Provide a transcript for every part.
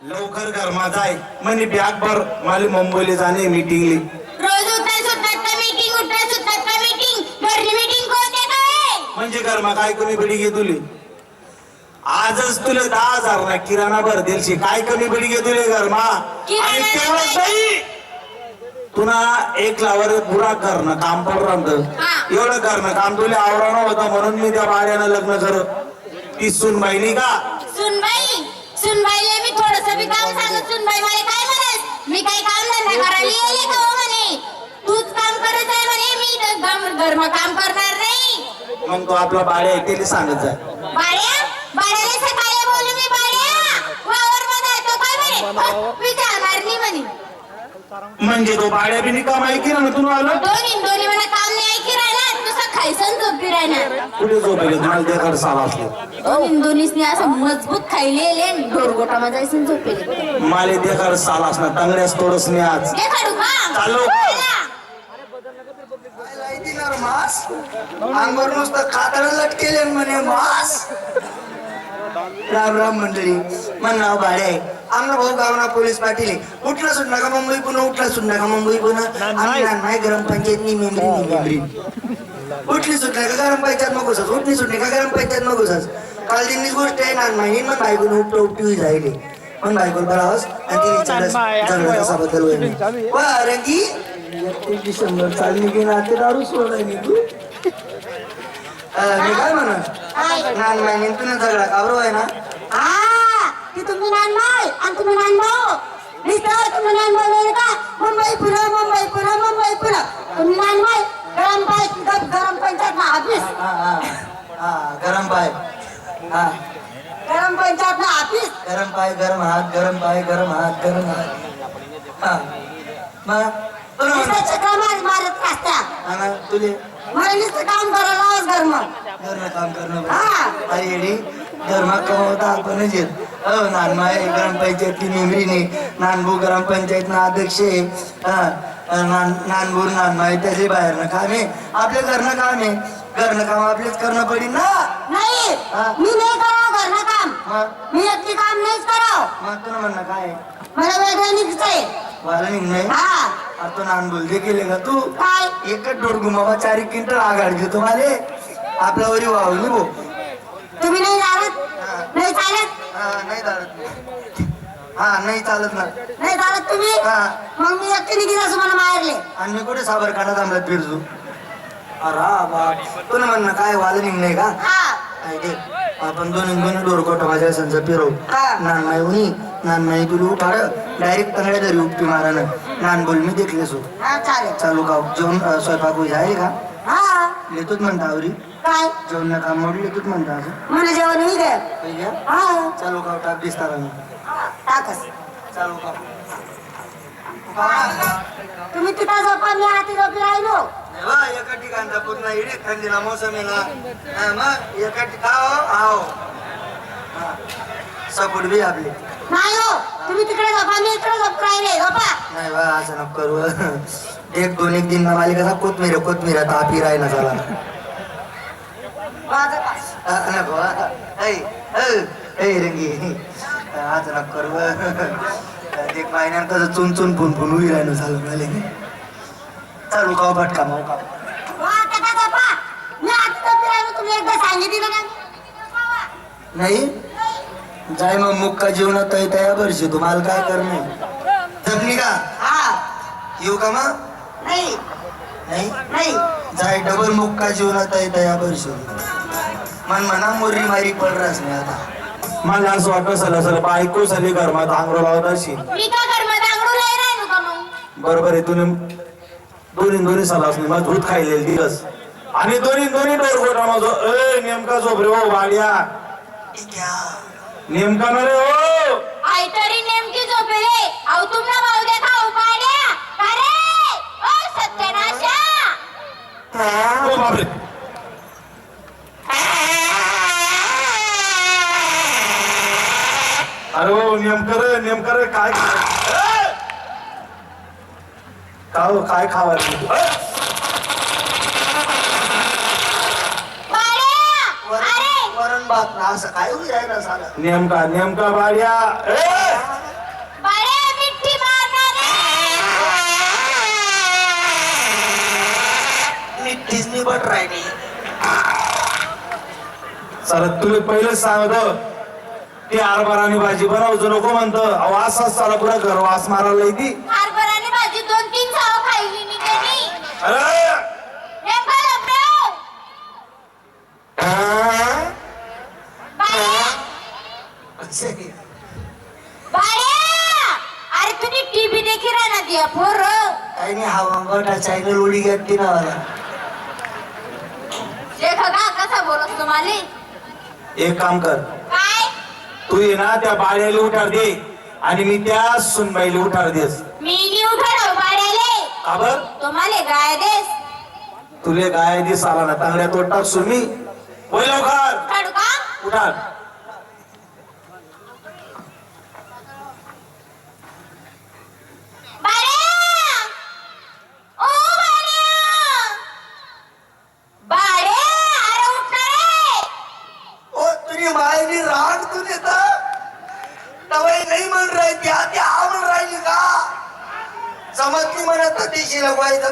लवकर घरमा जाय म्हणे बॅग भर मला मुंबईला जाणे मीटिंगली. रोज उठता सुटतात का मीटिंग, उठता सुटतात का मीटिंग, घरची मीटिंग कोणते काय? म्हणजे घरमा काय कमी बिडी घे तुले? आजच तुला 10,000 ना किराणा भर दिलशी, काय कमी बिडी घे तुले घरमा? आणि तेवढंच नाही तुला 1 लावर पुरा करणं काम पड राहत. एवढं करणं काम तुला आवरण होतं म्हणून मी त्या भाड्यानं लग्न करत. ती सुनबाईनी का सुनबाई, सुनबाईले मी थोडंसं बी काम सांगत, सुनबाई मला काय म्हणत, मी काही काम धंदा करायला येले का हो म्हणे, तूच काम करत आहे म्हणे, मी तर घरमा काम करणार नाही. मग तो आपला भाड्या आहे त्याला सांगत जाय. बाड्या, बाड्याला सकाळी बोलू मी, बाड्या वावर बघा तो काय म्हणे, विचारणार नाही म्हणे. म्हणजे तो भाड्या बिनी कमाई की ना तू आलं दोन्ही म्हणा काम नाही की राहणार, नुसतं खायचं झोपी राहणार. कुठे झोपेल मला देखड साला असले दोन्हीसनी असं मजबूत खायले ढोरगोटामा जायचं झोपेले. माले देखड साला असणार टांगड्यास थोडस नाही आज हे काढू का चालू मास अंगावर नुसतं खाताना लटकेले म्हणे मास. राम राम मंडळी, मन नाव भाडे आहे. आमना भाऊ गावना पोलीस पाटील आहे. उठला सुटला का मुंबई पुन्हा, उठला सुटला का मुंबई पुन्हा. आम्ही ग्रामपंचायतनी मेंबरी उठली सुटला का ग्रामपंचायत मगोसाच, उठली सुटली का ग्रामपंचायत मगोसाच. काल दिननीच गोष्ट आहे ना, नाही मग बायकोनं उपटा उपटी जायले पण बायकोला बरावस आणि ती विचारलं कसा बद्दल होईल वा रंगी 31 डिसेंबर चालली की ना ते दारू सोडाय मी तू. मी काय म्हणत नान मायने तुला झगडा काबरो आहे ना. ती तुम्ही नानबाई आणि तुम्ही नानभाऊ, मिस्टर तुम्ही नानभाऊ का, मुंबई पुन्हा, मुंबई पुन्हा, मुंबई पुन्हा. तुम्ही नानबाई गरम पंचायत ना ऑफिस, गरम पाय गरम पंचायत ना ऑफिस. गरम पाय गरम हात, गरम पाय गरम हात, गरम हात. मग तुला चक्रा मारत असत्या तुले मला नुसतं काम करायला लावस घर मग घरनं काम करणं अरे येडी धर्मा कमावता आपणच येत. नानमाय ग्रामपंचायतची मेंबरीने, नानभू ग्रामपंचायत ना अध्यक्ष नानभूर नानमाय त्याचे बाहेरनं काम आहे, आपल्या घरनं काम आहे. घरनं काम आपलेच करणं पडेल ना. नाही, मी नाही करावं घरनं काम, मी एकटी काम नाहीच करावं. मग तुला म्हणणं काय मला वेगळं निघतंय. मला निघणं आता नान बोलते केले का तू काय एकच डोर गुमावा 4 क्विंटल आघाड घेतो माले आपल्या वरी वावली भो. तुम्ही नाही चालत, नाही चालत, नाही चालत. नाही चालत ना, नाही चालत तुम्ही. मग मी एकटी निघित असं मला मारले आणि मी कुठे साबरकांडा थांबलात फिरजू. अरे बाप तुला म्हणणं काय वाल निघणे का. आपण दोन्ही डोरकोट माझ्या संच फिरव. नानमाई उनी नानमाई तुला उठाड डायरेक्ट तंगड्या तरी उपटी मारानं नान बोल मी देखले सो. चालेल चालू का जेवण स्वयंपाक जाईल का. लेतोच म्हणता आवरी काय जेवण काम मोडली लेतोच म्हणता असं मला जेवण होईल काय. चालू का टाक दिसता का मी टाकस चालू का तुम्ही तिथं झोपा, मी हाती झोपी राहिलो. एका ठिकाणचा पूर्ण इडे थंडीला मोसम येला मग एका ठिकाण सपोर्ट बी आपले नाही हो, तुम्ही तिकडे झोपा, मी इकडे झोप राहिले. झोपा नाही बा असं नको करू. 1-2 दिन मालिक कसा कोथमीर तापी राहिला झाला नको रंगी आज नको करू. 1 महिन्यात कसं चुन फुन उभी राहिलं झालं मला चालू का भटका माऊ का झोपा, मी हाती झोपी राहिलो. तुम्ही एकदा सांगितलं ना. नाही जाय मग मुक्का जीवनात तया वर्षी तुम्हाला काय करणं जपली का येऊ का मग नाही नाही नाही जाय डबल मुक्का जीवनात तया वर्षी मन म्हणा मोरी मारी पड रास नाही आता. मला असं वाटतं सर बायको साली घरमात आंघोळ लावत अशी मी का घरमध्ये आंघोळ नाही राहिलो का मग. बरोबर आहे. तुम्ही दोन्ही साला असणे मजबूत खायलेली दिवस आणि दोन्ही डोरगोटा माझं नेमका झोप रे हो भाड्या नेमका न रे हो. आई तरी नेमकी झोपेले. अहो तुम्हाला भाऊ दे खाऊ पाड्या अरे ओ सत्यनाशा. ओ बापरे अरे हो नेमकं रे काय काय खावा वरण भात ना असं काय होईल आहे ना साला नेमका बाड्या चिबट राहिली. सर तुला पहिलेच सांगतो ते हरभरानी भाजी बनवतो नको म्हणतं अहो असाच चाला पुरा घर वास मारायला येते. हरभराने भाजी 2-3 चाव खाल्ली मी त्यांनी. अरे नेमका लपडो. बाळ्या, बाळ्या, अरे तुम्ही टीव्ही देखी राहणार दिया पोर. काही नाही हवा मोठा चॅनल उडी घेतली ना मला. देखा का कसा बोलत तुम्हाला. एक काम कर काय तू ये ना त्या बाळ्याला उठार दे आणि मी त्या सुनबाईला उठार देस. मी नी उठाडो बाळ्याले. का बर तुम्हाला गाय देस. तुले गाय दिस आला ना तांगड्या तो टाकसू मी. होय लवकर उठाडू का. उठार. बाळ्या, ओ बाळ्या, बाळ्या, अरे उठ ना रे. ओ तुझी मायनी राग तू देता तवय नाही म्हण राही ती आधी आवड राहिली का समजली म्हणत अतिशय लगवायचं.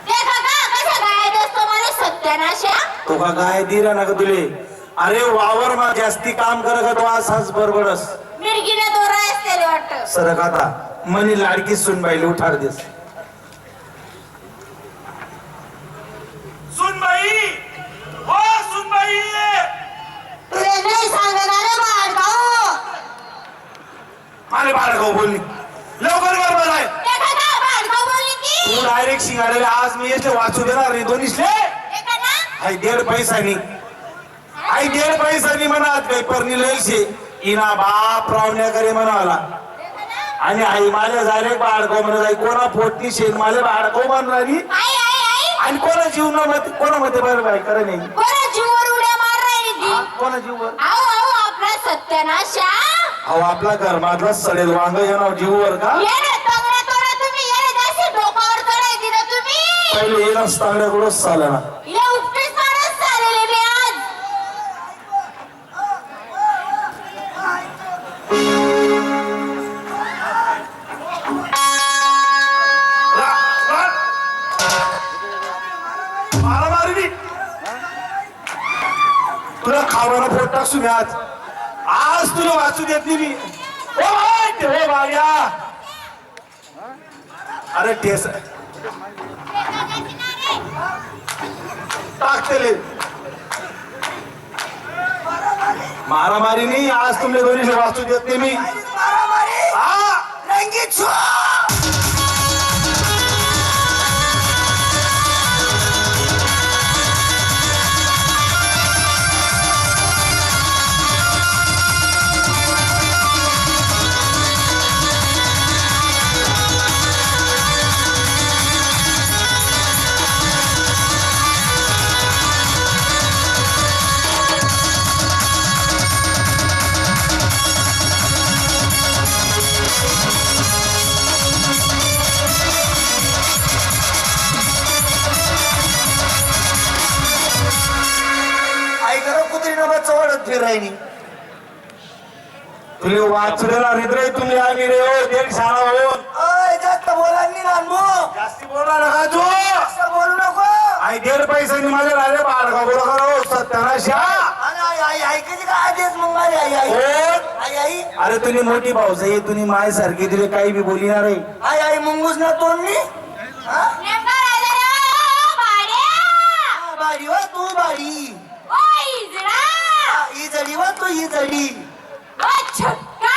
देखा का कसा गाय देस तुम्हाला सत्यानाशा. तो का गाय दिला ना का तुले. अरे वावर मा जास्ती काम कर का तो असाच बरोबरच मिरगीने दोरा असते वाटत. सरक आता मनी लाडकी सुनबाईला उठार देस. सुनबाई हो सुनबाई तुला नाही सांगणार रे बाळगाव. मारे बाळगाव बोलली लवकर बरोबर आहे. देखा का बाळगाव बोलली ती. तू डायरेक्ट शिंगाडे आज मी याचे वाचू देणार नाही दोन्हीसले. देखा ना. आई 1.5 पैसानी आई 1.5 पैसानी म्हणत काही परनी लयशे इना बाप रावण्या करे म्हणाला देखा ना. आणि आई माझ्या झाले बाळगाव म्हणत आई कोणा पोटनी शेण माले बाळगाव म्हणणारी आई आई आई. आणि कोणा जीवनामध्ये कोणामध्ये बरं बाई करे नाही. कोणा जीवर उड्या मार राहिली ती. कोणा जीववर आओ आओ आपला सत्यानाशा. अहो आपला घरमातला सडेल वांग येणार जीववर का. ये रे तंगड्या तोडा तुम्ही. ये रे जास्त डोकावर चढाय दिलं तुम्ही. पहिले येणंच तांगड्याकडूनच चालला ना. या उपटीच मारच चालले मी आज. मारा मारली तुला खावाना पोट टाकू मी आज. आज तुला वाचू देत नाही मी. ओ बाई, हो बाया अरे ठेस टाकतेले मारामारी नाही आज तुमच्या दोन्ही वाचू देत नाही मी. मारामारी हा रंगीत छो. चवडत फिरायनी तुले वाचलेला हृदय तुम्ही आम्ही रे हो देख शाळा हो. अय जास्त बोलांनी नानमो. जास्ती बोलला नका तू. जास्त बोलू नको. आई 1.5 पैशांनी माझ्या राहिले बाळगा बोला करा सत्यानाशा. आणि आई आई ऐकायची का आधीच मग माझी आई आई कोण? आई आई अरे तुम्ही मोठी भाऊस आहे तुम्ही माय सारखी तुले काही बी बोलिणार आहे. आई आई मुंगूस ना तोडणी. हा? नेमका राजा रे. ओ बाळ्या. बाडी व तू बाडी. ओ इजडा. ही जडी व तू ही जडी. ओ छक्का.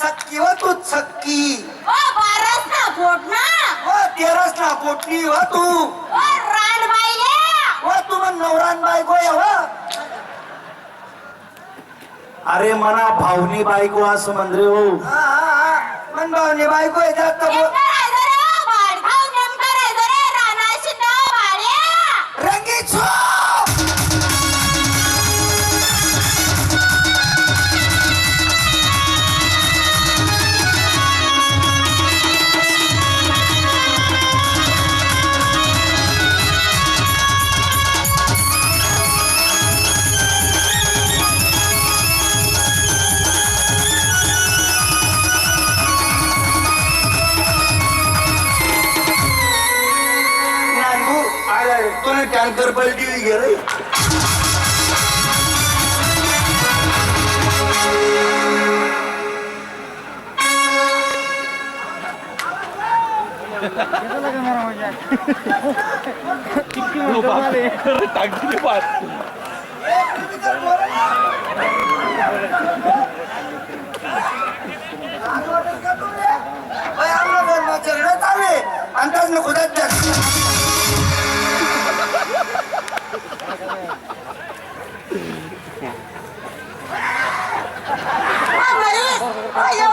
चक्की व तू चक्की. ओ बारस ना पोटना. व तेरस ना पोटली व तू. ओ रानबाईले. व तू मग नवरान बायको आहे व. अरे मना भावनी बायको असं मंद्रे हो. मन भावने बायको आहे जास्त बोल. नेमका राजा रे. बाळगाव नेमका राजा रे. रानाशी ना बाळ्या. रंगीत छो. कुकर पलटी हुई गे रे अंदाज नको जात या